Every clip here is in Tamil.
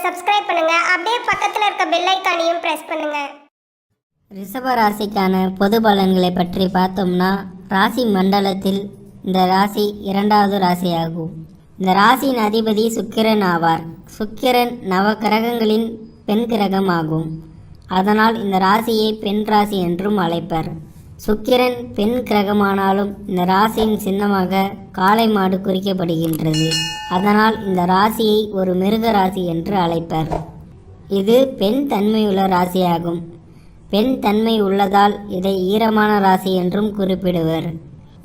சப்ஸ்கிரைப் பண்ணுங்க. அப்படியே பக்கத்துல இருக்க பெல் ஐகானையும் பிரஸ் பண்ணுங்க. ரிஷப ராசிக்கான பொது பலன்களை பற்றி பார்த்தோம்னா, ராசி மண்டலத்தில் இந்த ராசி இரண்டாவது ராசியாகும். இந்த ராசியின் அதிபதி சுக்கிரன் ஆவார். சுக்கிரன் நவ கிரகங்களின் பெண் கிரகம் ஆகும். அதனால் இந்த ராசியை பெண் ராசி என்றும் அழைப்பர். சுக்கிரன் பெண் கிரகமானாலும் இந்த ராசியின் சின்னமாக காளை மாடு குறிக்கப்படுகின்றது. அதனால் இந்த ராசியை ஒரு மிருக ராசி என்று அழைப்பர். இது பெண் தன்மையுள்ள ராசியாகும். பெண் தன்மை உள்ளதால் இதை ஈரமான ராசி என்றும் குறிப்பிடுவர்.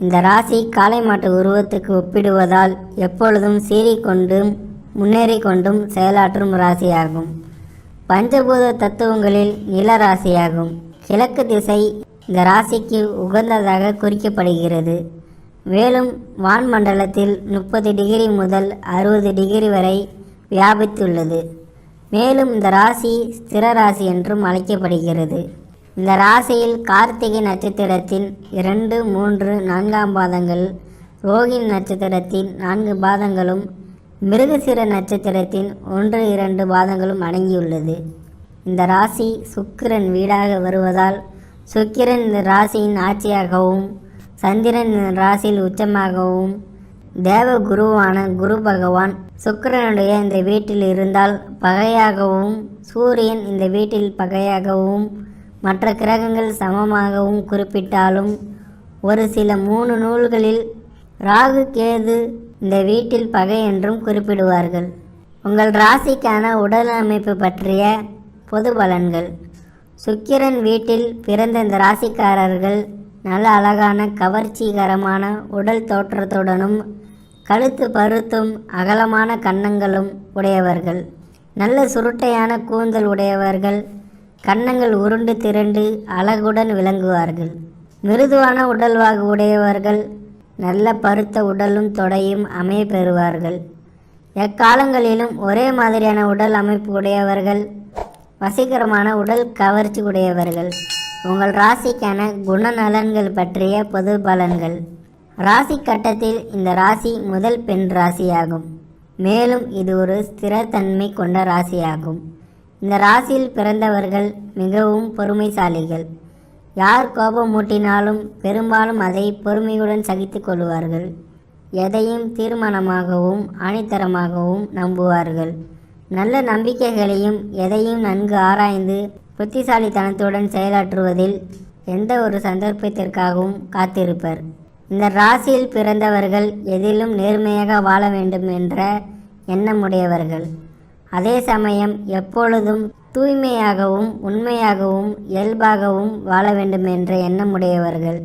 இந்த ராசி காளை மாட்டு உருவத்துக்கு ஒப்பிடுவதால் எப்பொழுதும் சீறிக்கொண்டும் முன்னேறி கொண்டும் செயலாற்றும் ராசியாகும். பஞ்சபூத தத்துவங்களில் நில ராசியாகும். கிழக்கு திசை இந்த ராசிக்கு உகந்ததாக குறிக்கப்படுகிறது. மேலும் வான்மண்டலத்தில் 30 டிகிரி முதல் 60 டிகிரி வரை வியாபித்துள்ளது. மேலும் இந்த ராசி ஸ்திர ராசி என்றும் அழைக்கப்படுகிறது. இந்த ராசியில் கார்த்திகை நட்சத்திரத்தின் 2, 3, 4ஆம் பாதங்கள், ரோகிணி நட்சத்திரத்தின் 4 பாதங்களும், மிருகசீர நட்சத்திரத்தின் 1, 2 பாதங்களும் அடங்கியுள்ளது. இந்த ராசி சுக்கிரன் வீடாக வருவதால் சுக்கிரன் இந்த ராசியின் ஆட்சியாகவும், சந்திரன் இந்த ராசியில் உச்சமாகவும், தேவ குருவான குரு பகவான் சுக்கிரனுடைய இந்த வீட்டில் இருந்தால் பகையாகவும், சூரியன் இந்த வீட்டில் பகையாகவும், மற்ற கிரகங்கள் சமமாகவும் குறிப்பிட்டாலும் ஒரு சில 3 நூல்களில் ராகு கேது இந்த வீட்டில் பகை என்றும் குறிப்பிடுவார்கள். உங்கள் ராசிக்கான உடல் அமைப்பு பற்றிய பொது பலன்கள். சுக்கிரன் வீட்டில் பிறந்த இந்த ராசிக்காரர்கள் நல்ல அழகான கவர்ச்சிகரமான உடல் தோற்றத்துடனும் கழுத்து பருத்தும் அகலமான கன்னங்களும் உடையவர்கள். நல்ல சுருட்டையான கூந்தல் உடையவர்கள். கன்னங்கள் உருண்டு திரண்டு அழகுடன் விளங்குவார்கள். மிருதுவான உடல்வாகு உடையவர்கள். நல்ல பருத்த உடலும் தொடையும் அமைய பெறுவார்கள். எக்காலங்களிலும் ஒரே மாதிரியான உடல் அமைப்பு உடையவர்கள். வசீகரமான உடல் கவர்ச்சி உடையவர்கள். உங்கள் ராசிக்கான குணநலன்கள் பற்றிய பொது பலன்கள். ராசி கட்டத்தில் இந்த ராசி முதல் பெண் ராசியாகும். மேலும் இது ஒரு ஸ்திரத்தன்மை கொண்ட ராசியாகும். இந்த ராசியில் பிறந்தவர்கள் மிகவும் பொறுமைசாலிகள். யார் கோபம் மூட்டினாலும் பெரும்பாலும் அதை பொறுமையுடன் சகித்து கொள்வார்கள். எதையும் தீர்மானமாகவும் ஆணித்தரமாகவும் நம்புவார்கள். நல்ல நம்பிக்கைகளையும் எதையும் நன்கு ஆராய்ந்து புத்திசாலித்தனத்துடன் செயலாற்றுவதில் எந்த ஒரு சந்தர்ப்பத்திற்காகவும் காத்திருப்பர். இந்த ராசியில் பிறந்தவர்கள் எதிலும் நேர்மையாக வாழ வேண்டும் என்ற எண்ணமுடையவர்கள். அதே சமயம் எப்பொழுதும் தூய்மையாகவும் உண்மையாகவும் இயல்பாகவும் வாழ வேண்டும் என்ற எண்ணமுடையவர்கள்.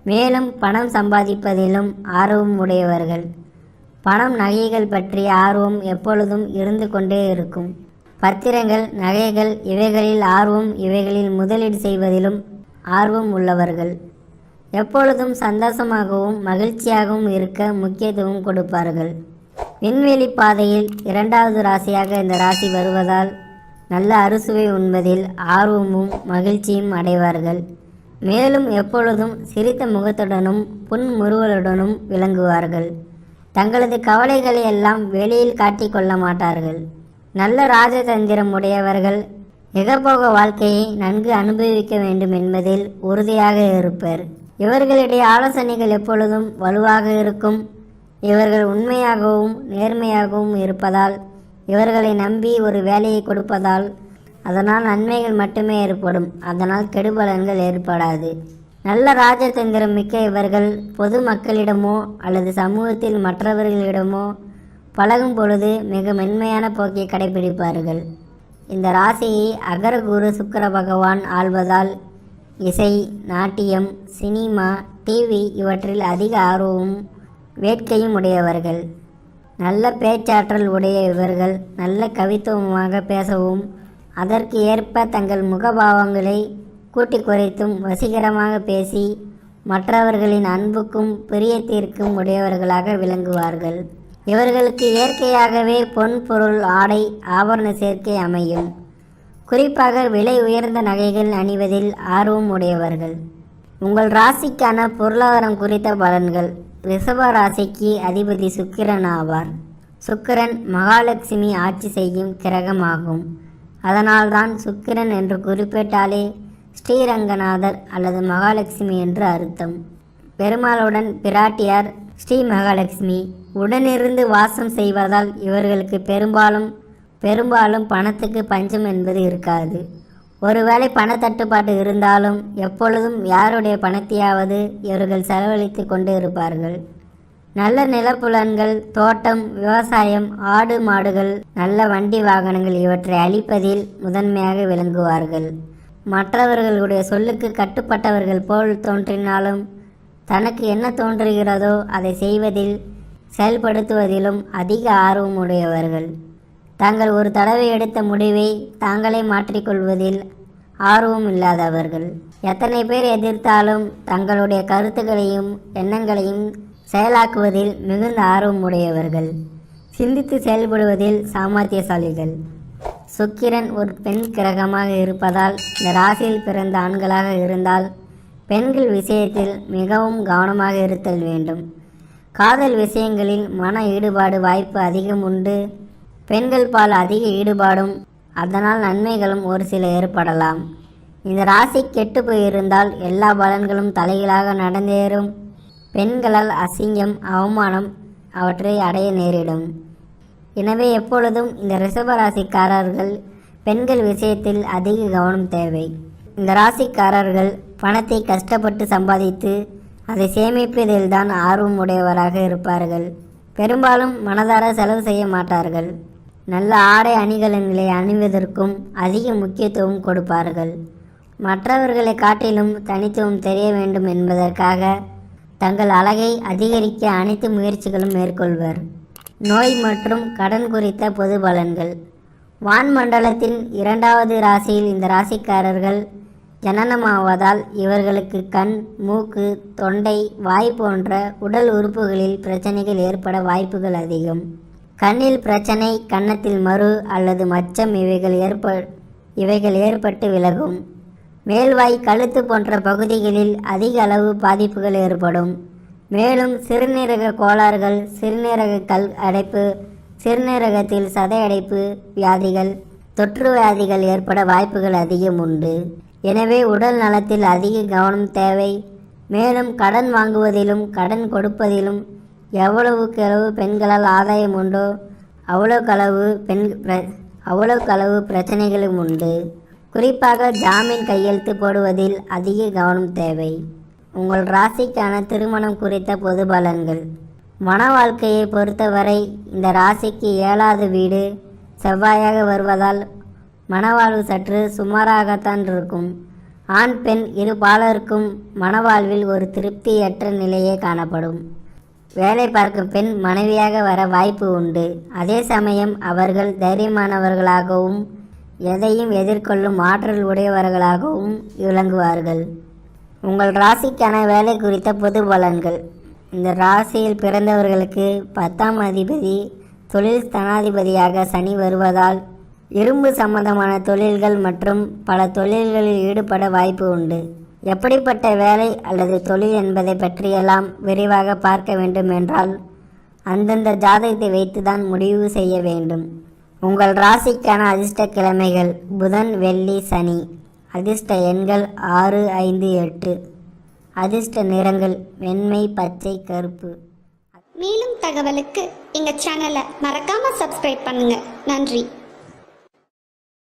மேலும் பணம் சம்பாதிப்பதிலும் ஆர்வம் உடையவர்கள். பணம் நகைகள் பற்றிய ஆர்வம் எப்பொழுதும் இருந்து கொண்டே இருக்கும். பத்திரங்கள், நகைகள் இவைகளில் ஆர்வம், இவைகளில் முதலீடு செய்வதிலும் ஆர்வம் உள்ளவர்கள். எப்பொழுதும் சந்தோஷமாகவும் மகிழ்ச்சியாகவும் இருக்க முக்கியத்துவம் கொடுப்பார்கள். விண்வெளி பாதையில் 2வது ராசியாக இந்த ராசி வருவதால் நல்ல அறுசுவை உண்பதில் ஆர்வமும் மகிழ்ச்சியும் அடைவார்கள். மேலும் எப்பொழுதும் சிரித்த முகத்துடனும் புன்முறுவலுடனும் விளங்குவார்கள். தங்களது கவலைகளை எல்லாம் வெளியில் காட்டிக்கொள்ள மாட்டார்கள். நல்ல ராஜதந்திரம் உடையவர்கள். இகபோக வாழ்க்கையை நன்கு அனுபவிக்க வேண்டும் என்பதில் உறுதியாக இருப்பர். இவர்களுடைய ஆலோசனைகள் எப்பொழுதும் வலுவாக இருக்கும். இவர்கள் உண்மையாகவும் நேர்மையாகவும் இருப்பதால், இவர்களை நம்பி ஒரு வேலையை கொடுப்பதால் அதனால் நன்மைகள் மட்டுமே ஏற்படும். அதனால் கெடுபலன்கள் ஏற்படாது. நல்ல ராஜதந்திரம் மிக்க இவர்கள் பொது மக்களிடமோ அல்லது சமூகத்தில் மற்றவர்களிடமோ பழகும் பொழுது மிக மென்மையான போக்கை கடைபிடிப்பார்கள். இந்த ராசியை அகரகுரு சுக்கிர பகவான் ஆள்வதால் இசை, நாட்டியம், சினிமா, டிவி இவற்றில் அதிக ஆர்வமும் வேட்கையும் உடையவர்கள். நல்ல பேச்சாற்றல் உடைய இவர்கள் நல்ல கவித்துவமாக பேசவும், அதற்கு ஏற்ப தங்கள் முகபாவங்களை கூட்டி குறைத்தும் வசீகரமாக பேசி மற்றவர்களின் அன்புக்கும் பிரியத்திற்கும் உடையவர்களாக விளங்குவார்கள். இவர்களுக்கு இயற்கையாகவே பொன் பொருள் ஆடை ஆபரண சேர்க்கை அமையும். குறிப்பாக விலை உயர்ந்த நகைகள் அணிவதில் ஆர்வம் உடையவர்கள். உங்கள் ராசிக்கான பொருளாதாரம் குறித்த பலன்கள். ரிஷப ராசிக்கு அதிபதி சுக்கிரன் ஆவார். சுக்கிரன் மகாலட்சுமி ஆட்சி செய்யும் கிரகமாகும். அதனால்தான் சுக்கிரன் என்று குறிப்பிட்டாலே ஸ்ரீரங்கநாதர் அல்லது மகாலட்சுமி என்று அர்த்தம். பெருமாளுடன் பிராட்டியார் ஸ்ரீ மகாலட்சுமி உடனிருந்து வாசம் செய்வதால் இவர்களுக்கு பெரும்பாலும் பணத்துக்கு பஞ்சம் என்பது இருக்காது. ஒருவேளை பணத்தட்டுப்பாடு இருந்தாலும் எப்பொழுதும் யாருடைய பணத்தையாவது இவர்கள் செலவழித்து கொண்டு இருப்பார்கள். நல்ல நிலப்புலன்கள், தோட்டம், விவசாயம், ஆடு மாடுகள், நல்ல வண்டி வாகனங்கள் இவற்றை அளிப்பதில் முதன்மையாக விளங்குவார்கள். மற்றவர்களுடைய சொல்லுக்கு கட்டுப்பட்டவர்கள் போல் தோன்றினாலும் தனக்கு என்ன தோன்றுகிறதோ அதை செய்வதில் செயல்படுத்துவதிலும் அதிக ஆர்வமுடையவர்கள். தாங்கள் ஒரு தடவை எடுத்த முடிவை தாங்களே மாற்றிக்கொள்வதில் ஆர்வம் இல்லாதவர்கள். எத்தனை பேர் எதிர்த்தாலும் தங்களுடைய கருத்துக்களையும் எண்ணங்களையும் செயலாக்குவதில் மிகுந்த ஆர்வமுடையவர்கள். சிந்தித்து செயல்படுவதில் சாமர்த்தியசாலிகள். சுக்கிரன் ஒரு பெண் கிரகமாக இருப்பதால் இந்த ராசியில் பிறந்த ஆண்களாக இருந்தால் பெண்கள் விஷயத்தில் மிகவும் கவனமாக இருத்தல் வேண்டும். காதல் விஷயங்களில் மன ஈடுபாடு வாய்ப்பு அதிகம் உண்டு. பெண்கள் பால் அதிக ஈடுபாடும் அதனால் நன்மைகளும் ஒரு சில ஏற்படலாம். இந்த ராசி கெட்டு போயிருந்தால் எல்லா பலன்களும் தலைகீழாக நடந்தேறும். பெண்களால் அசிங்கம், அவமானம் அவற்றை அடைய நேரிடும். எனவே எப்பொழுதும் இந்த ரிஷபராசிக்காரர்கள் பெண்கள் விஷயத்தில் அதிக கவனம் தேவை. இந்த ராசிக்காரர்கள் பணத்தை கஷ்டப்பட்டு சம்பாதித்து அதை சேமிப்பதில்தான் ஆர்வம் உடையவராக இருப்பார்கள். பெரும்பாலும் மனதார செலவு செய்ய மாட்டார்கள். நல்ல ஆடை அணிகலன்களை அணிவதற்கும் அதிக முக்கியத்துவம் கொடுப்பார்கள். மற்றவர்களை காட்டிலும் தனித்துவம் தெரிய வேண்டும் என்பதற்காக தங்கள் அழகை அதிகரிக்க அனைத்து முயற்சிகளும் மேற்கொள்வர். நோய் மற்றும் கடன் குறித்த பொது பலன்கள். வான்மண்டலத்தின் 2வது ராசியில் இந்த ராசிக்காரர்கள் ஜனனமாவதால் இவர்களுக்கு கண், மூக்கு, தொண்டை, வாய் போன்ற உடல் உறுப்புகளில் பிரச்சனைகள் ஏற்பட வாய்ப்புகள் அதிகம். கண்ணில் பிரச்சனை, கன்னத்தில் மரு அல்லது மச்சம் இவைகள் ஏற்பட்டு விலகும். மேல்வாய், கழுத்து போன்ற பகுதிகளில் அதிக அளவு பாதிப்புகள் ஏற்படும். மேலும் சிறுநீரக கோளாறுகள், சிறுநீரக கல் அடைப்பு, சிறுநீரகத்தில் சதை அடைப்பு வியாதிகள், தொற்று வியாதிகள் ஏற்பட வாய்ப்புகள் அதிகம் உண்டு. எனவே உடல் நலத்தில் அதிக கவனம் தேவை. மேலும் கடன் வாங்குவதிலும் கடன் கொடுப்பதிலும் எவ்வளவுக்களவு பெண்களால் ஆதாயம் உண்டோ அவ்வளவுக்களவு பிரச்சனைகளும் உண்டு. குறிப்பாக ஜாமீன் கையெழுத்து போடுவதில் அதிக கவனம் தேவை. உங்கள் ராசிக்கான திருமணம் குறித்த பொது பலன்கள். மன வாழ்க்கையை பொறுத்தவரை இந்த ராசிக்கு 7வது வீடு செவ்வாயாக வருவதால் மனவாழ்வு சற்று சுமாராகத்தான் இருக்கும். ஆண் பெண் இரு பாலருக்கும் மனவாழ்வில் ஒரு திருப்தியற்ற நிலையே காணப்படும். வேலை பார்க்கும் பெண் மனைவியாக வர வாய்ப்பு உண்டு. அதே சமயம் அவர்கள் தைரியமானவர்களாகவும் எதையும் எதிர்கொள்ளும் ஆற்றல் உடையவர்களாகவும் விளங்குவார்கள். உங்கள் ராசிக்கான வேலை குறித்த பொது பலன்கள். இந்த ராசியில் பிறந்தவர்களுக்கு 10ஆம் அதிபதி தொழில் ஸ்தானாதிபதியாக சனி வருவதால் இரும்பு சம்பந்தமான தொழில்கள் மற்றும் பல தொழில்களில் ஈடுபட வாய்ப்பு உண்டு. எப்படிப்பட்ட வேலை அல்லது தொழில் என்பதை பற்றியெல்லாம் விரிவாக பார்க்க வேண்டும் என்றால் அந்தந்த ஜாதகத்தை வைத்துதான் முடிவு செய்ய வேண்டும். உங்கள் ராசிக்கான அதிர்ஷ்ட கிழமைகள் புதன், வெள்ளி, சனி. அதிர்ஷ்ட எண்கள் 6, 5, 8. அதிர்ஷ்ட நிறங்கள் வெண்மை, பச்சை, கருப்பு. மேலும் தகவலுக்கு எங்கள் சேனலை மறக்காமல் சப்ஸ்கிரைப் பண்ணுங்கள். நன்றி.